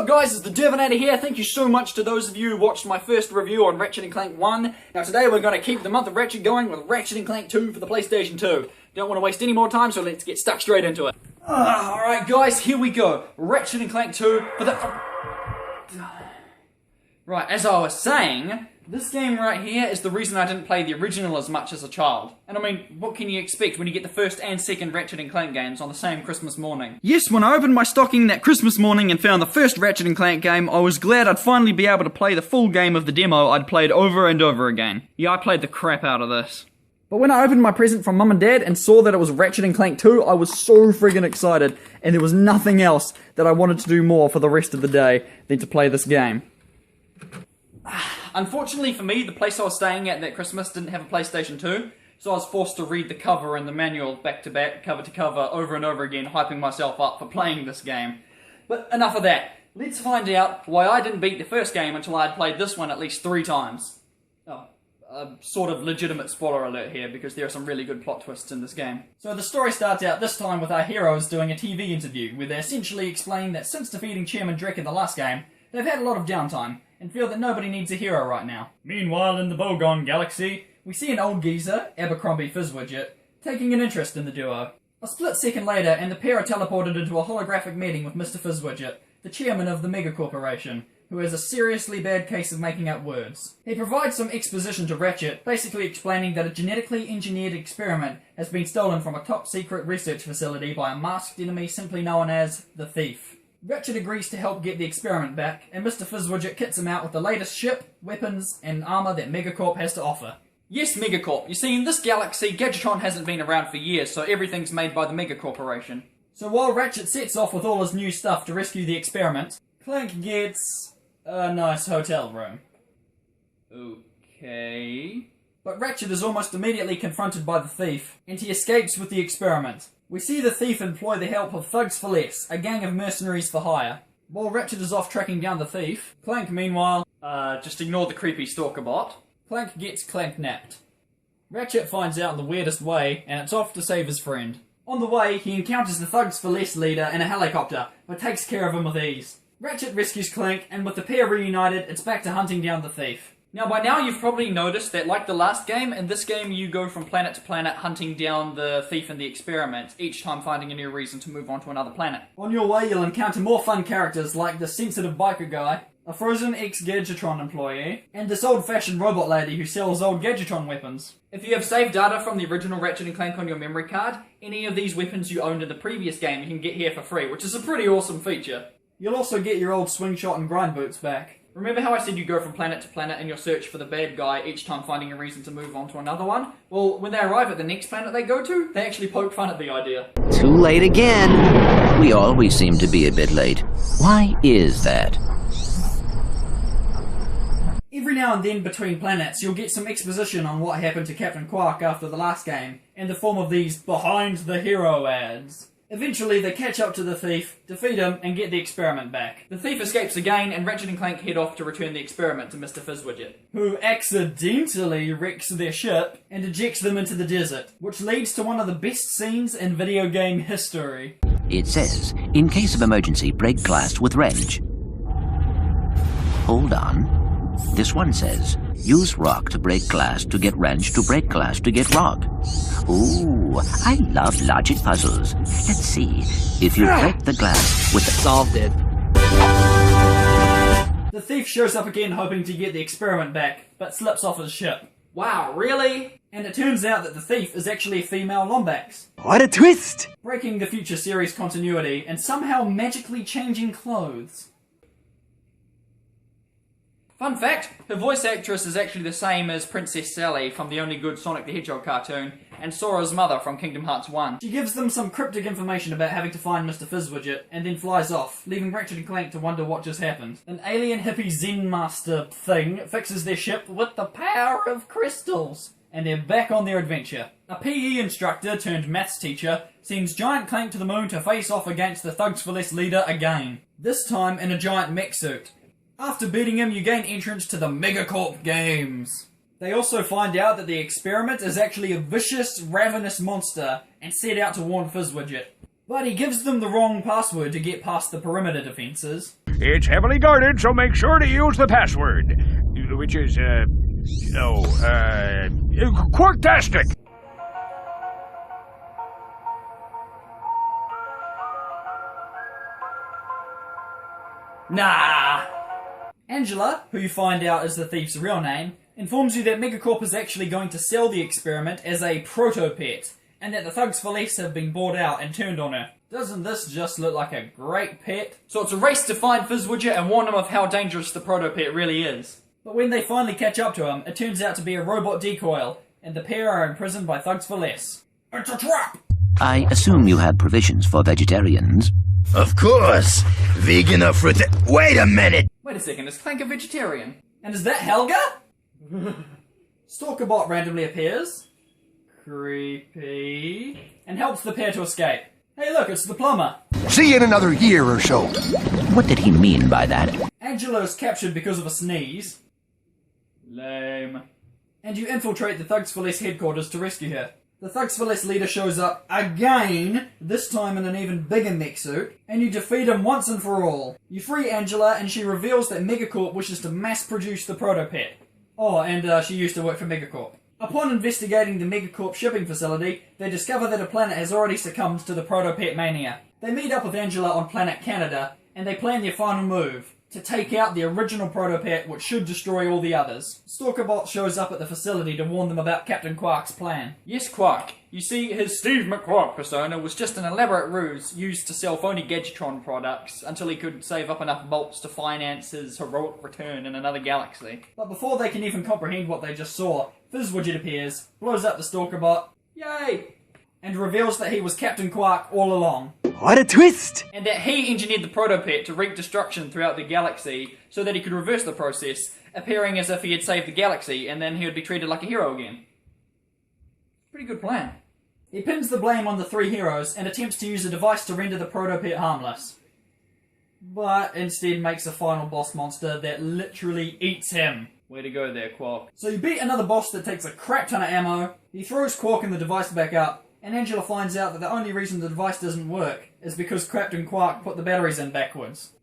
up guys, it's the Divinator here. Thank you so much to those of you who watched my first review on Ratchet and Clank 1. Now today we're going to keep the month of Ratchet going with Ratchet and Clank 2 for the PlayStation 2. Don't want to waste any more time, so let's get stuck straight into it. Alright guys, here we go. Ratchet and Clank 2 for the... Right, as I was saying, this game right here is the reason I didn't play the original as much as a child. And I mean, what can you expect when you get the first and second Ratchet and Clank games on the same Christmas morning? Yes, when I opened my stocking that Christmas morning and found the first Ratchet and Clank game, I was glad I'd finally be able to play the full game of the demo I'd played over and over again. Yeah, I played the crap out of this. But when I opened my present from Mum and Dad and saw that it was Ratchet and Clank 2, I was so friggin' excited, and there was nothing else that I wanted to do more for the rest of the day than to play this game. Unfortunately for me, the place I was staying at that Christmas didn't have a PlayStation 2, so I was forced to read the cover and the manual back to back, cover to cover, over and over again, hyping myself up for playing this game. But enough of that. Let's find out why I didn't beat the first game until I had played this one at least 3 times. Oh, a sort of legitimate spoiler alert here, because there are some really good plot twists in this game. So the story starts out this time with our heroes doing a TV interview, where they essentially explain that since defeating Chairman Drek in the last game, they've had a lot of downtime, and feel that nobody needs a hero right now. Meanwhile, in the Bogon Galaxy, we see an old geezer, Abercrombie Fizzwidget, taking an interest in the duo. A split second later, and the pair are teleported into a holographic meeting with Mr. Fizzwidget, the chairman of the Mega Corporation, who has a seriously bad case of making up words. He provides some exposition to Ratchet, basically explaining that a genetically engineered experiment has been stolen from a top-secret research facility by a masked enemy simply known as the Thief. Ratchet agrees to help get the experiment back, and Mr. Fizzwidget kits him out with the latest ship, weapons, and armor that Megacorp has to offer. Yes, Megacorp. You see, in this galaxy, Gadgetron hasn't been around for years, so everything's made by the Mega Corporation. So while Ratchet sets off with all his new stuff to rescue the experiment, Clank gets a nice hotel room. Okay... But Ratchet is almost immediately confronted by the Thief, and he escapes with the experiment. We see the Thief employ the help of Thugs for Less, a gang of mercenaries for hire. While Ratchet is off tracking down the Thief, Clank meanwhile, just ignore the creepy stalker bot, Clank gets Clank napped. Ratchet finds out in the weirdest way, and it's off to save his friend. On the way, he encounters the Thugs for Less leader in a helicopter, but takes care of him with ease. Ratchet rescues Clank, and with the pair reunited, it's back to hunting down the Thief. Now by now you've probably noticed that like the last game, in this game you go from planet to planet hunting down the Thief and the experiment, each time finding a new reason to move on to another planet. On your way you'll encounter more fun characters like the sensitive biker guy, a frozen ex-Gadgetron employee, and this old-fashioned robot lady who sells old Gadgetron weapons. If you have saved data from the original Ratchet and Clank on your memory card, any of these weapons you owned in the previous game you can get here for free, which is a pretty awesome feature. You'll also get your old swingshot and grind boots back. Remember how I said you go from planet to planet in your search for the bad guy, each time finding a reason to move on to another one? Well, when they arrive at the next planet they go to, they actually poke fun at the idea. Too late again. We always seem to be a bit late. Why is that? Every now and then between planets, you'll get some exposition on what happened to Captain Quark after the last game, in the form of these behind the hero ads. Eventually, they catch up to the Thief, defeat him, and get the experiment back. The Thief escapes again, and Ratchet and Clank head off to return the experiment to Mr. Fizzwidget, who accidentally wrecks their ship and ejects them into the desert, which leads to one of the best scenes in video game history. It says, in case of emergency, break glass with wrench. Hold on. This one says, use rock to break glass to get wrench to break glass to get rock. Ooh, I love logic puzzles. Let's see. If you break the glass with the... Solved it. The Thief shows up again hoping to get the experiment back, but slips off his ship. Wow, really? And it turns out that the Thief is actually a female Lombax. What a twist! Breaking the future series continuity and somehow magically changing clothes. Fun fact, her voice actress is actually the same as Princess Sally from the only good Sonic the Hedgehog cartoon, and Sora's mother from Kingdom Hearts 1. She gives them some cryptic information about having to find Mr. Fizzwidget, and then flies off, leaving Ratchet and Clank to wonder what just happened. An alien hippie Zen master thing fixes their ship with the power of crystals, and they're back on their adventure. A PE instructor turned maths teacher sends Giant Clank to the moon to face off against the Thugs for Less leader again, this time in a giant mech suit. After beating him, you gain entrance to the Megacorp games. They also find out that the experiment is actually a vicious, ravenous monster and set out to warn Fizzwidget. But he gives them the wrong password to get past the perimeter defenses. It's heavily guarded, so make sure to use the password. Which is, Quarktastic! Nah! Angela, who you find out is the thief's real name, informs you that Megacorp is actually going to sell the experiment as a proto-pet, and that the thugs for less have been bought out and turned on her. Doesn't this just look like a great pet? So it's a race to find Fizzwidget and warn him of how dangerous the proto-pet really is. But when they finally catch up to him, it turns out to be a robot decoy, and the pair are imprisoned by thugs for less. It's a trap! I assume you have provisions for vegetarians. Of course! Vegan or fruit. Wait a minute! Wait a second, is Clank a vegetarian? And is that Helga? Stalkerbot randomly appears. Creepy. And helps the pair to escape. Hey look, it's the plumber. See you in another year or so. What did he mean by that? Angela is captured because of a sneeze. Lame. And you infiltrate the Thugs for Less headquarters to rescue her. The Thugs for Less leader shows up again, this time in an even bigger mech suit, and you defeat him once and for all. You free Angela, and she reveals that Megacorp wishes to mass-produce the proto-pet. Oh, and she used to work for Megacorp. Upon investigating the Megacorp shipping facility, they discover that a planet has already succumbed to the proto-pet mania. They meet up with Angela on planet Canada, and they plan their final move, to take out the original proto-pet, which should destroy all the others. Stalkerbot shows up at the facility to warn them about Captain Quark's plan. Yes, Quark. You see, his Steve McQuark persona was just an elaborate ruse used to sell phony Gadgetron products until he could save up enough bolts to finance his heroic return in another galaxy. But before they can even comprehend what they just saw, Fizzwidget appears, blows up the Stalkerbot, yay! And reveals that he was Captain Quark all along. What a twist! And that he engineered the proto-pet to wreak destruction throughout the galaxy so that he could reverse the process, appearing as if he had saved the galaxy, and then he would be treated like a hero again. Pretty good plan. He pins the blame on the three heroes and attempts to use a device to render the proto-pet harmless. But instead makes a final boss monster that literally eats him. Way to go there, Quark. So you beat another boss that takes a crap ton of ammo, he throws Quark and the device back up, and Angela finds out that the only reason the device doesn't work is because Captain Quark put the batteries in backwards.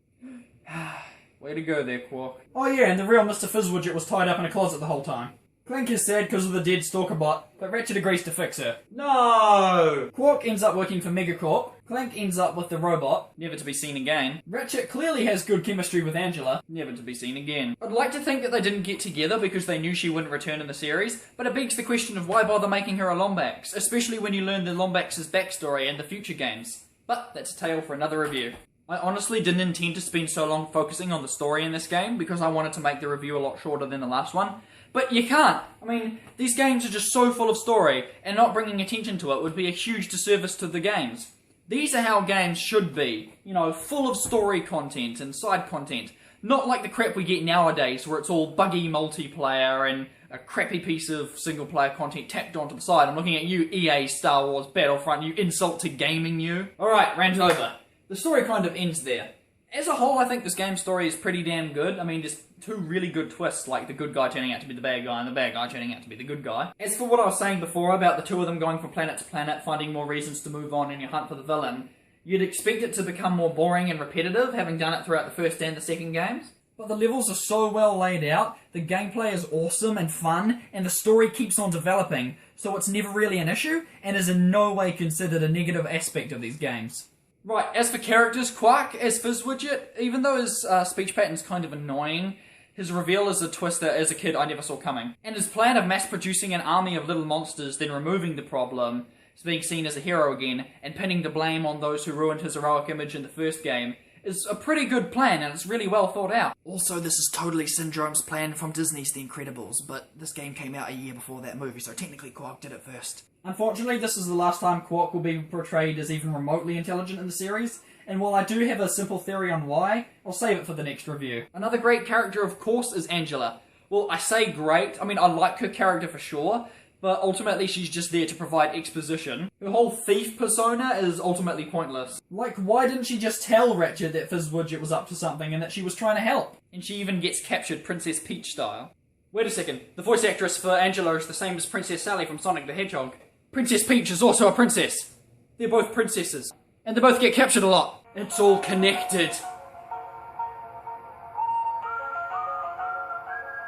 Way to go there, Quark. Oh yeah, and the real Mr. Fizzwidget was tied up in a closet the whole time. Clank is sad because of the dead Stalkerbot, but Ratchet agrees to fix her. No! Quark ends up working for Megacorp, Clank ends up with the robot, never to be seen again. Ratchet clearly has good chemistry with Angela, never to be seen again. I'd like to think that they didn't get together because they knew she wouldn't return in the series, but it begs the question of why bother making her a Lombax, especially when you learn the Lombax's backstory in the future games. But that's a tale for another review. I honestly didn't intend to spend so long focusing on the story in this game because I wanted to make the review a lot shorter than the last one. But you can't. I mean, these games are just so full of story, and not bringing attention to it would be a huge disservice to the games. These are how games should be. You know, full of story content and side content. Not like the crap we get nowadays, where it's all buggy multiplayer and a crappy piece of single-player content tacked onto the side. I'm looking at you, EA Star Wars Battlefront, you insult to gaming you. Alright, rant over. The story kind of ends there. As a whole, I think this game's story is pretty damn good. I mean, just two really good twists, like the good guy turning out to be the bad guy and the bad guy turning out to be the good guy. As for what I was saying before about the two of them going from planet to planet, finding more reasons to move on in your hunt for the villain, you'd expect it to become more boring and repetitive, having done it throughout the first and the second games. But the levels are so well laid out, the gameplay is awesome and fun, and the story keeps on developing, so it's never really an issue, and is in no way considered a negative aspect of these games. Right, as for characters, Quark as Fizzwidget, even though his speech pattern's kind of annoying, his reveal is a twist that as a kid I never saw coming. And his plan of mass-producing an army of little monsters, then removing the problem, is being seen as a hero again, and pinning the blame on those who ruined his heroic image in the first game, is a pretty good plan, and it's really well thought out. Also, this is totally Syndrome's plan from Disney's The Incredibles, but this game came out a year before that movie, so technically Quark did it first. Unfortunately, this is the last time Quark will be portrayed as even remotely intelligent in the series, and while I do have a simple theory on why, I'll save it for the next review. Another great character, of course, is Angela. Well, I say great, I mean, I like her character for sure, but ultimately she's just there to provide exposition. Her whole thief persona is ultimately pointless. Like, why didn't she just tell Ratchet that Fizzwidget was up to something and that she was trying to help? And she even gets captured Princess Peach style. Wait a second, the voice actress for Angela is the same as Princess Sally from Sonic the Hedgehog. Princess Peach is also a princess. They're both princesses. And they both get captured a lot. It's all connected.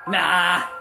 Nah.